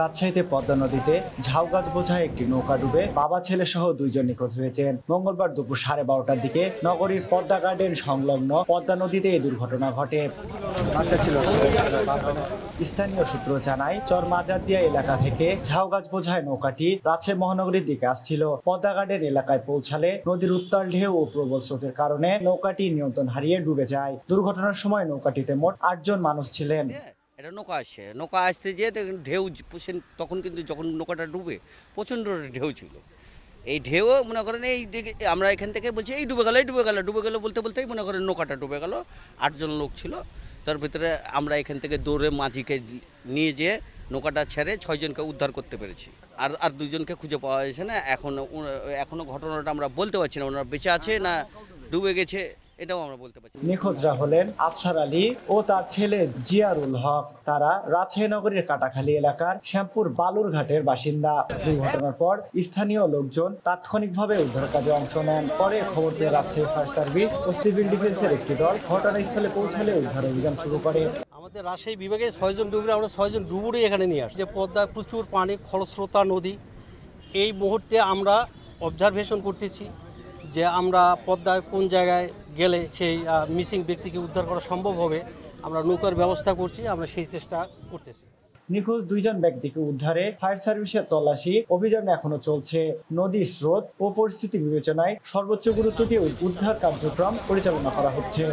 রাজশাহীতে পদ্মা নদীতে ঝাউগাছ বোঝায় একটি নৌকা ডুবে বাবা ছেলে সহ 2 জন নিখোঁজ হয়েছেন। মঙ্গলবার দুপুর 12:30টার দিকে নগরীর পদ্মা গার্ডেন সংলগ্ন পদ্মা নদীতে এই দুর্ঘটনা ঘটে। স্থানীয় সূত্র জানায়, চর মাজারদিয়া এলাকা থেকে ঝাউগাছ বোঝায় নৌকাটি রাজশাহী মহানগরীর দিকে আসছিল। পদ্মা গার্ডেন এলাকায় পৌঁছালে নদীর উত্তাল ঢেউ ও প্রবল স্রোতের কারণে নৌকাটি নিয়ন্ত্রণ হারিয়ে ডুবে যায়। দুর্ঘটনার সময় নৌকাটিতে মোট 8 জন মানুষ ছিলেন। এটা নৌকা আসতে যেয়ে ঢেউ তখন কিন্তু যখন নৌকাটা ডুবে প্রচণ্ড ঢেউ ছিল। এই ঢেউ মনে করেন আমরা এখান থেকে বলছি এই ডুবে গেল বলতে বলতেই মনে করেন নৌকাটা ডুবে গেল। 8 জন লোক ছিল, তার ভিতরে আমরা এখান থেকে দৌড়ে মাঝিকে নিয়ে যেয়ে নৌকাটা ছেড়ে 6 জনকে উদ্ধার করতে পেরেছি। আর 2 জনকে খুঁজে পাওয়া যাচ্ছে না। এখনো ঘটনাটা আমরা বলতে পারছি না ওনারা বেঁচে আছে না ডুবে গেছে, এটাও আমরা বলতে পারছি। নিখোঁজরা হলেন আফসার আলী ও তার ছেলে জিয়ারুল হক। তারা রাজশাহী নগরীর কাটাখালী এলাকার শ্যামপুর বালুরঘাটের বাসিন্দা। দুর্ঘটনার পর স্থানীয় লোকজন তাৎক্ষণিকভাবে উদ্ধার কাজে অংশ নেন। পরে খবর পেয়ে রাজশাহী ফায়ার সার্ভিস ও সিভিল ডিফেন্সের একটি দল ঘটনাস্থলে পৌঁছালে উদ্ধার অভিযান শুরু করে। আমাদের রাজশাহী বিভাগে 6 জন ডুবুরি, আমরা 6 জন ডুবুরি এখানে নিয়ে আসছি। যে পদ্মায় প্রচুর পানি, খরস্রোতা নদী। এই মুহূর্তে আমরা অবজারভেশন করতেছি যে আমরা পদ্মায় কোন জায়গায় গেলে সেই মিসিং ব্যক্তিকে উদ্ধার করা সম্ভব হবে। আমরা নৌকার ব্যবস্থা করছি, আমরা সেই চেষ্টা করতেছি। নিখোঁজ 2 জন ব্যক্তিকে উদ্ধারে ফায়ার সার্ভিসের তল্লাশি অভিযান এখনো চলছে। নদীর স্রোত ও পরিস্থিতি বিবেচনায় সর্বোচ্চ গুরুত্ব দিয়ে উদ্ধার কার্যক্রম পরিচালনা করা হচ্ছে।